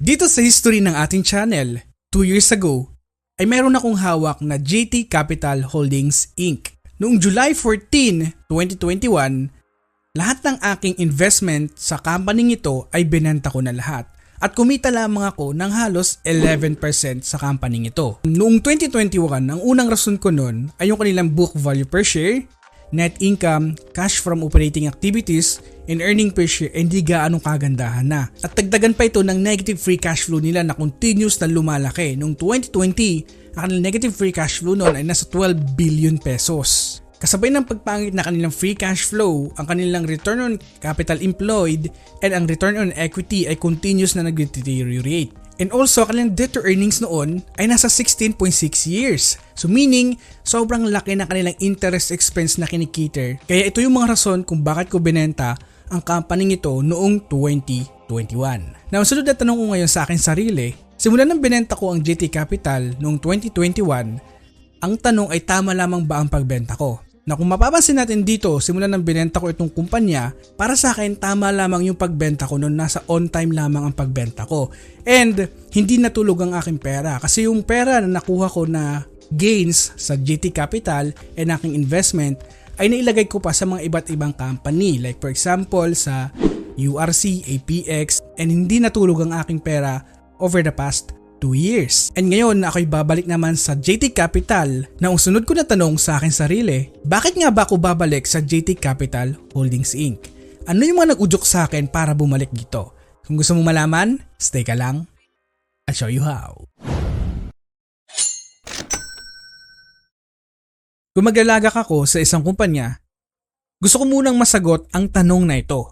Dito sa history ng ating channel, 2 years ago, ay meron akong hawak na JT Capital Holdings Inc. Noong July 14, 2021, lahat ng aking investment sa company ito ay binenta ko na lahat at kumita lamang ako ng halos 11% sa company ito. Noong 2021, ang unang rason ko nun ay yung kanilang book value per share, net income, cash from operating activities, and earning per share hindi gaanong kagandahan na. At dagdagan pa ito ng negative free cash flow nila na continuous na lumalaki. Noong 2020, ang kanilang negative free cash flow noon ay nasa 12 billion pesos. Kasabay ng pagpangit na kanilang free cash flow, ang kanilang return on capital employed and ang return on equity ay continuous na nag-deteriorate. And also, kanilang debt to earnings noon ay nasa 16.6 years. So meaning, sobrang laki na kanilang interest expense na kinikiter. Kaya ito yung mga rason kung bakit ko binenta ang company ito noong 2021. Now, sunod na tanong ko ngayon sa akin sarili, simula nang binenta ko ang JT Capital noong 2021, ang tanong ay tama lamang ba ang pagbenta ko? Na kung mapapansin natin dito, simula nang binenta ko itong kumpanya, para sa akin tama lamang yung pagbenta ko noon, nasa on time lamang ang pagbenta ko. And hindi natulog ang aking pera kasi yung pera na nakuha ko na gains sa JT Capital and aking investment ay nailagay ko pa sa mga iba't ibang company. Like for example sa URC, APX, and hindi natulog ang aking pera over the past 2 years. And ngayon ako'y babalik naman sa JT Capital na ang sunod ko na tanong sa akin sarili, bakit nga ba ako babalik sa JT Capital Holdings Inc? Ano yung mga nag-udyok sa akin para bumalik dito? Kung gusto mong malaman, stay ka lang. I'll show you how. Kung maglalagak ako sa isang kumpanya, gusto ko munang masagot ang tanong na ito.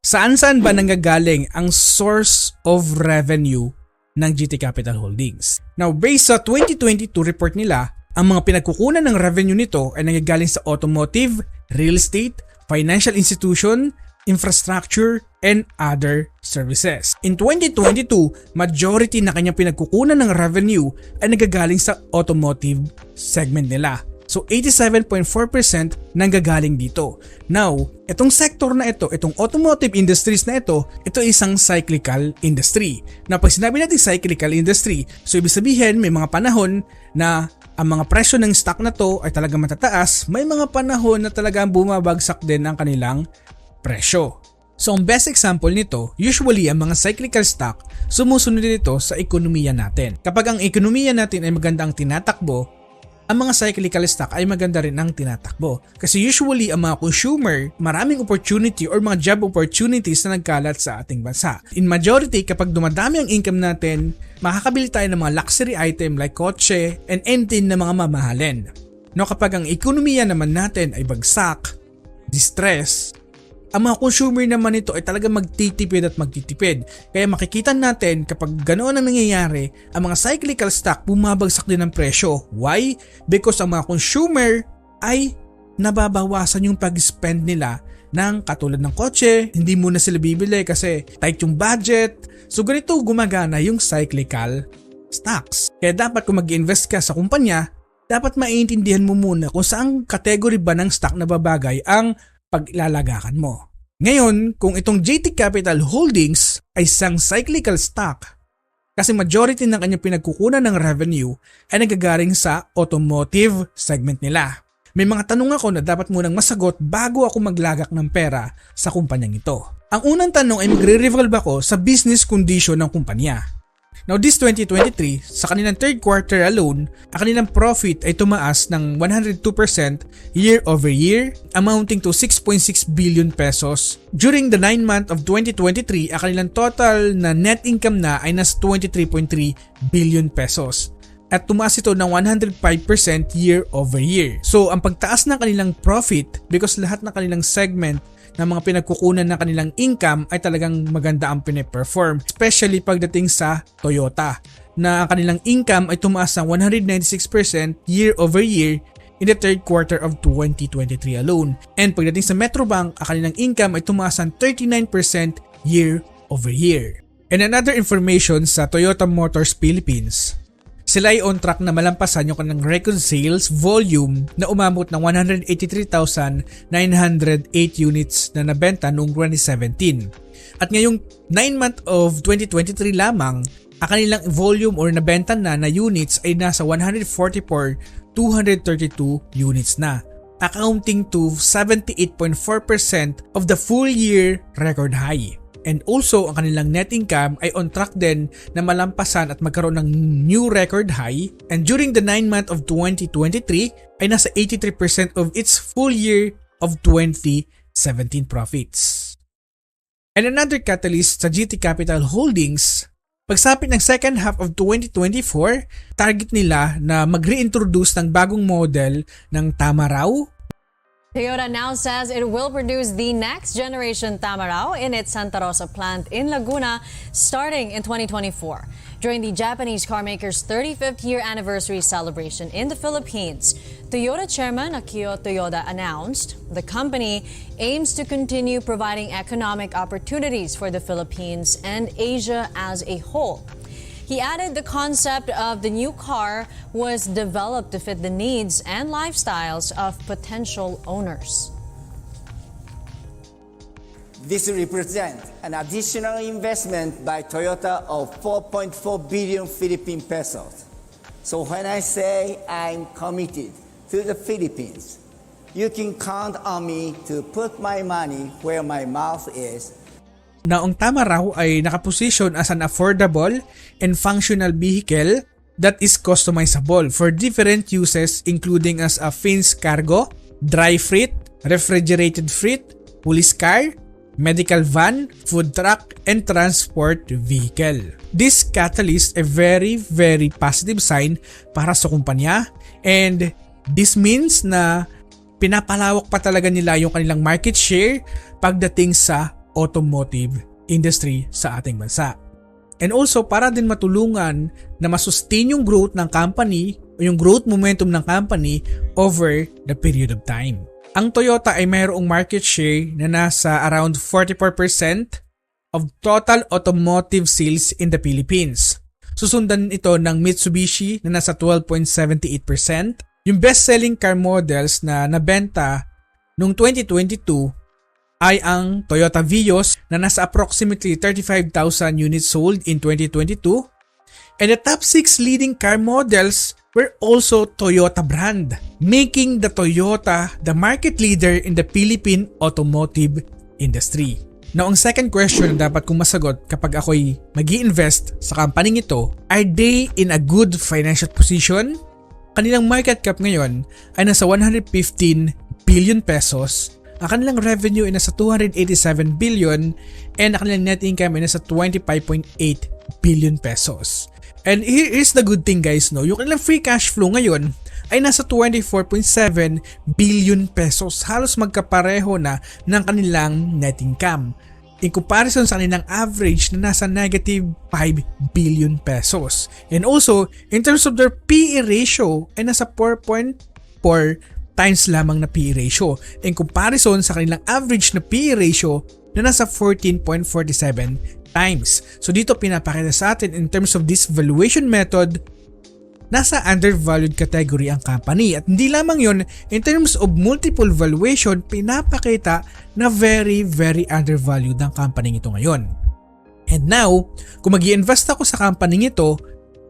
Saan-saan ba nanggagaling ang source of revenue ng JT Capital Holdings? Now, based sa 2022 report nila, ang mga pinagkukunan ng revenue nito ay nanggagaling sa automotive, real estate, financial institution, infrastructure, and other services. In 2022, majority na kanyang pinagkukunan ng revenue ay nanggagaling sa automotive segment nila. So 87.4% nanggagaling dito. Now, itong sector na ito, itong automotive industries na ito isang cyclical industry. Na pag sinabi natin cyclical industry, so ibig sabihin may mga panahon na ang mga presyo ng stock na to ay talagang matataas, may mga panahon na talagang bumabagsak din ang kanilang presyo. So ang best example nito, usually ang mga cyclical stock sumusunod dito sa ekonomiya natin. Kapag ang ekonomiya natin ay maganda ang tinatakbo, ang mga cyclical stock ay maganda rin ang tinatakbo. Kasi usually ang mga consumer, maraming opportunity or mga job opportunities na nagkalat sa ating bansa. In majority, kapag dumadami ang income natin, makakabili tayo ng mga luxury item like kotse and anything na mga mamahalin. No, kapag ang ekonomiya naman natin ay bagsak, distress, ang mga consumer naman ito ay talagang magtitipid at magtitipid. Kaya makikita natin kapag ganoon ang nangyayari, ang mga cyclical stock bumabagsak din ng presyo. Why? Because ang mga consumer ay nababawasan yung pag-spend nila ng katulad ng kotse, hindi muna sila bibili kasi tight yung budget. So ganito gumagana yung cyclical stocks. Kaya dapat kung mag-invest ka sa kumpanya, dapat maiintindihan mo muna kung saang category ba ng stock na babagay ang paglalagakan mo. Ngayon, kung itong JT Capital Holdings ay isang cyclical stock, kasi majority ng kanyang pinagkukunan ng revenue ay nagagaling sa automotive segment nila. May mga tanong ako na dapat munang masagot bago ako maglagak ng pera sa kumpanyang ito. Ang unang tanong ay magre-revolve ako sa business condition ng kumpanya. Now this 2023, sa kanilang third quarter alone, ang kanilang profit ay tumaas ng 102% year over year, amounting to 6.6 billion pesos. During the 9 month of 2023, ang kanilang total na net income na ay nasa 23.3 billion pesos. At tumaas ito ng 105% year over year. So ang pagtaas ng kanilang profit, because lahat ng kanilang segment na mga pinagkukunan ng kanilang income ay talagang maganda ang pine-perform. Especially pagdating sa Toyota, na ang kanilang income ay tumaas ng 196% year over year in the third quarter of 2023 alone. And pagdating sa Metrobank, ang kanilang income ay tumaas ng 39% year over year. And another information sa Toyota Motors Philippines, sila ay on track na malampasan yung kanilang record sales volume na umabot ng 183,908 units na nabenta noong 2017. At ngayong 9 month of 2023 lamang, ang kanilang volume or nabenta na units ay nasa 144,232 units na, accounting to 78.4% of the full year record high. And also, ang kanilang net income ay on track din na malampasan at magkaroon ng new record high. And during the 9 month of 2023 ay nasa 83% of its full year of 2017 profits. And another catalyst sa GT Capital Holdings, pagsapit ng second half of 2024, target nila na mag-reintroduce ng bagong model ng Tamaraw. Toyota now says it will produce the next generation Tamaraw in its Santa Rosa plant in Laguna starting in 2024. During the Japanese carmaker's 35th year anniversary celebration in the Philippines, Toyota chairman Akio Toyoda announced the company aims to continue providing economic opportunities for the Philippines and Asia as a whole. He added the concept of the new car was developed to fit the needs and lifestyles of potential owners. This represents an additional investment by Toyota of 4.4 billion Philippine pesos. So when I say I'm committed to the Philippines, you can count on me to put my money where my mouth is. Na ang Tamaraw ay nakaposition as an affordable and functional vehicle that is customizable for different uses including as a Fins cargo, dry freight, refrigerated freight, police car, medical van, food truck, and transport vehicle. This catalyst a very positive sign para sa kumpanya, and this means na pinapalawak pa talaga nila yung kanilang market share pagdating sa automotive industry sa ating bansa. And also para din matulungan na masustain yung growth ng company o yung growth momentum ng company over the period of time. Ang Toyota ay mayroong market share na nasa around 44% of total automotive sales in the Philippines. Susundan ito ng Mitsubishi na nasa 12.78%. Yung best-selling car models na nabenta noong 2022 ay ang Toyota Vios na nasa approximately 35,000 units sold in 2022, and the top 6 leading car models were also Toyota brand, making the Toyota the market leader in the Philippine automotive industry. Now, ang second question na dapat kong masagot kapag ako'y mag-i-invest sa company ito, are they in a good financial position? Kanilang market cap ngayon ay nasa 115 billion pesos. Ang kanilang revenue ay nasa 287 billion and ang kanilang net income ay nasa 25.8 billion pesos. And here is the good thing guys, no? Yung kanilang free cash flow ngayon ay nasa 24.7 billion pesos. Halos magkapareho na ng kanilang net income. In comparison sa kanilang average na nasa negative 5 billion pesos. And also, in terms of their PE ratio ay nasa 4.4 times lamang na PE ratio in comparison sa kanilang average na PE ratio na nasa 14.47 times. So dito pinapakita sa atin in terms of this valuation method, nasa undervalued category ang company. At hindi lamang yon, in terms of multiple valuation, pinapakita na very undervalued ang company ito ngayon. And now, kung mag-i-invest ako sa company ito,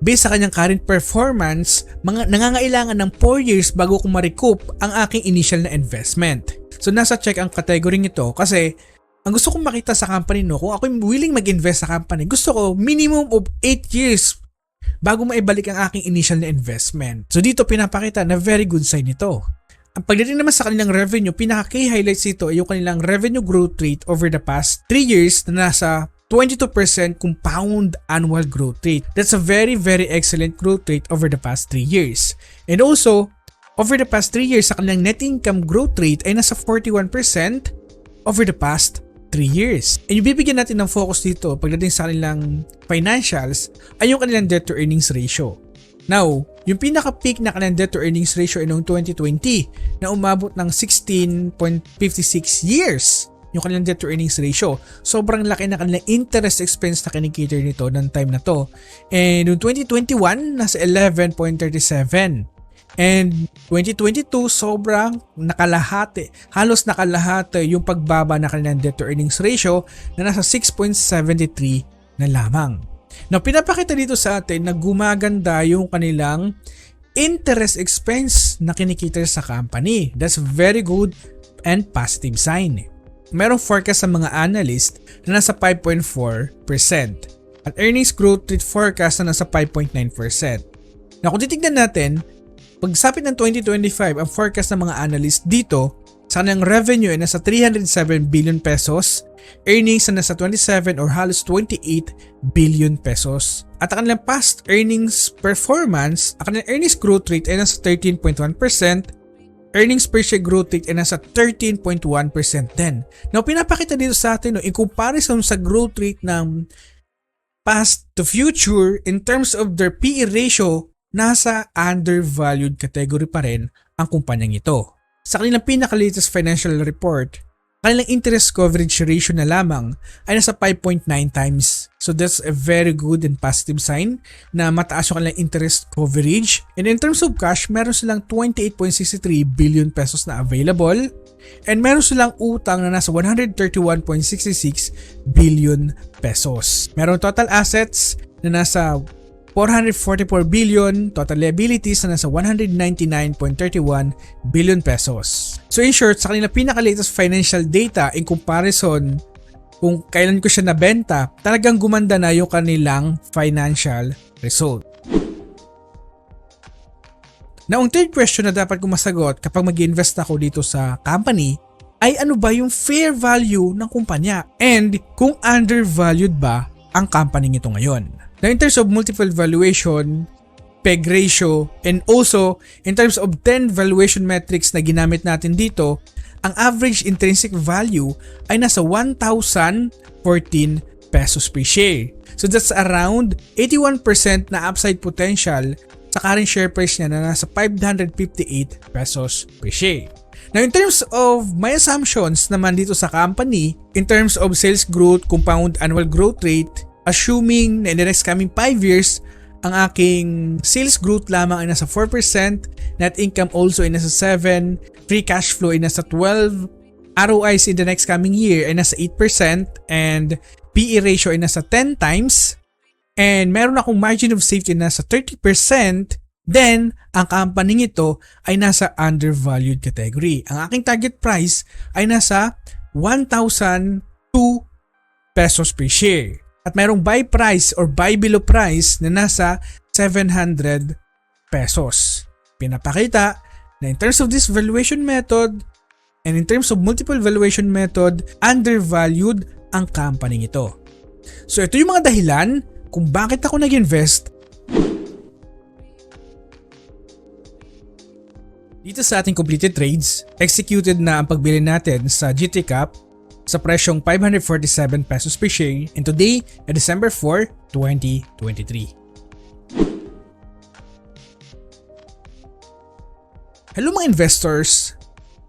based sa kanyang current performance, nangangailangan ng 4 years bago ko ma-recoup ang aking initial na investment. So nasa check ang category nito kasi ang gusto kong makita sa company no, kung ako willing mag-invest sa company, gusto ko minimum of 8 years bago maibalik ang aking initial na investment. So dito pinapakita na very good sign ito. Ang pagdating naman sa kanilang revenue, pinaka-key highlights ito ay yung kanilang revenue growth rate over the past 3 years na nasa 22% compound annual growth rate. That's a very excellent growth rate over the past 3 years. And also, over the past 3 years, sa kanilang net income growth rate ay nasa 41% over the past 3 years. And yung bibigyan natin ng focus dito pagdating sa kanilang financials ay yung kanilang debt to earnings ratio. Now, yung pinaka-peak na kanilang debt to earnings ratio ay noong 2020 na umabot ng 16.56 years. yung kanilang debt to earnings ratio. Sobrang laki na kanilang interest expense na kinikater nito ng time na to. And noong 2021, nasa 11.37. And 2022, sobrang nakalahati, halos nakalahati yung pagbaba na kanilang debt to earnings ratio na nasa 6.73 na lamang. Now, pinapakita dito sa atin na gumaganda yung kanilang interest expense na kinikita sa company. That's very good and positive sign. Merong forecast sa mga analyst na nasa 5.4% at earnings growth rate forecast na nasa 5.9%. Now, kung titignan natin, pagsapit ng 2025, ang forecast ng mga analyst dito sa kanilang revenue ay nasa 307 billion pesos, earnings na nasa 27 or halos 28 billion pesos. At ang kanilang past earnings performance, ang kanilang earnings growth rate ay nasa 13.1%, earnings per share growth rate ay nasa 13.1% din. Now, pinapakita dito sa atin, in comparison sa growth rate ng past to future, in terms of their PE ratio, nasa undervalued category pa rin ang kumpanyang ito. Sa kanilang pinaka-latest financial report, kanilang interest coverage ratio na lamang ay nasa 5.9 times. So that's a very good and positive sign na mataas yung kanilang interest coverage. And in terms of cash, meron silang 28.63 billion pesos na available. And meron silang utang na nasa 131.66 billion pesos. Meron total assets na nasa 444 billion, total liabilities na nasa 199.31 billion pesos. So in short, sa kanila pinaka-latest financial data in comparison kung kailan ko siya nabenta, talagang gumanda na yung kanilang financial result. Now, ang third question na dapat ko masagot kapag mag-invest ako dito sa company ay ano ba yung fair value ng kumpanya and kung undervalued ba ang company nito ngayon. Now, in terms of multiple valuation, PEG ratio, and also in terms of 10 valuation metrics na ginamit natin dito, ang average intrinsic value ay nasa 1,014 pesos per share. So that's around 81% na upside potential sa current share price niya na nasa 558 pesos per share. Now, in terms of my assumptions naman dito sa company, in terms of sales growth, compound annual growth rate, assuming na in the next coming 5 years, ang aking sales growth lamang ay nasa 4%, net income also ay nasa 7%, free cash flow ay nasa 12%, ROIs in the next coming year ay nasa 8%, and PE ratio ay nasa 10 times, and meron akong margin of safety na nasa 30%, then ang company ito ay nasa undervalued category. Ang aking target price ay nasa 1,002 pesos per share. At mayroong buy price or buy below price na nasa 700 pesos. Pinapakita na in terms of this valuation method and in terms of multiple valuation method, undervalued ang company ito. So ito yung mga dahilan kung bakit ako nag-invest dito sa ating completed trades. Executed na ang pagbili natin sa GT Cap sa presyong 547 pesos per share and today ay December 4, 2023. Hello mga investors!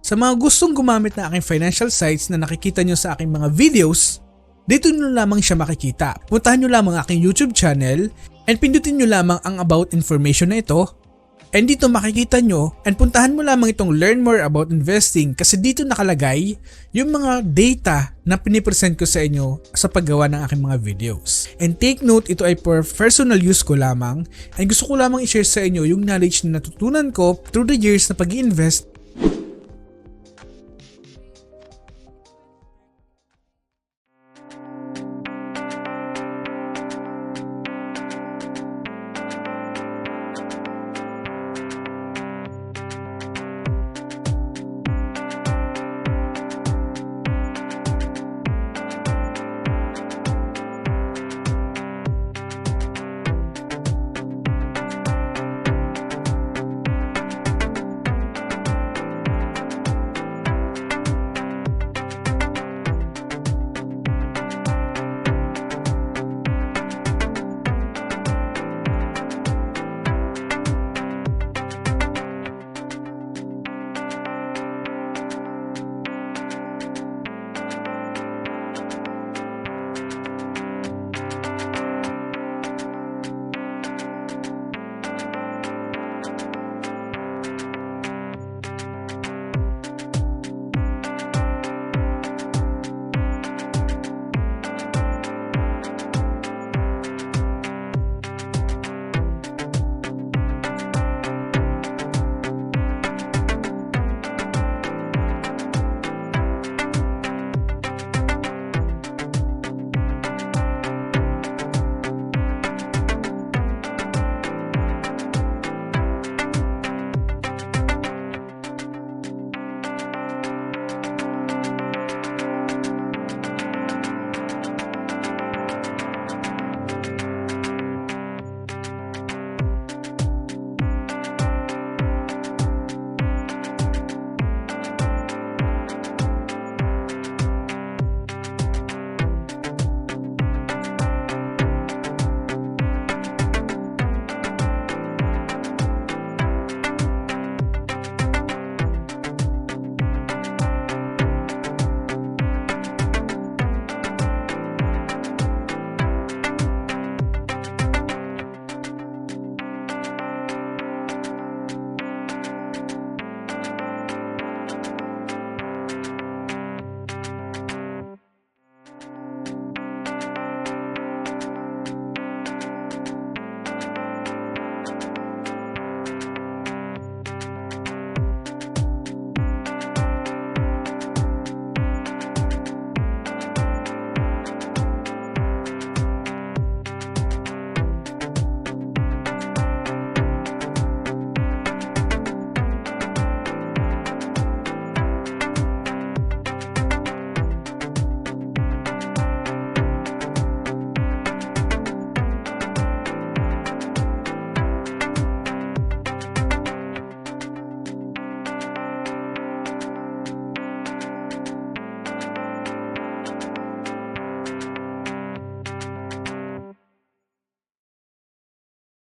Sa mga gustong gumamit na aking financial sites na nakikita nyo sa aking mga videos, dito nyo lamang siya makikita. Puntahan nyo lamang aking YouTube channel and pindutin nyo lamang ang about information na ito. And dito makikita nyo and puntahan mo lamang itong learn more about investing kasi dito nakalagay yung mga data na pinipresent ko sa inyo sa paggawa ng aking mga videos. And take note, ito ay for personal use ko lamang and gusto ko lamang i-share sa inyo yung knowledge na natutunan ko through the years na pag-i-invest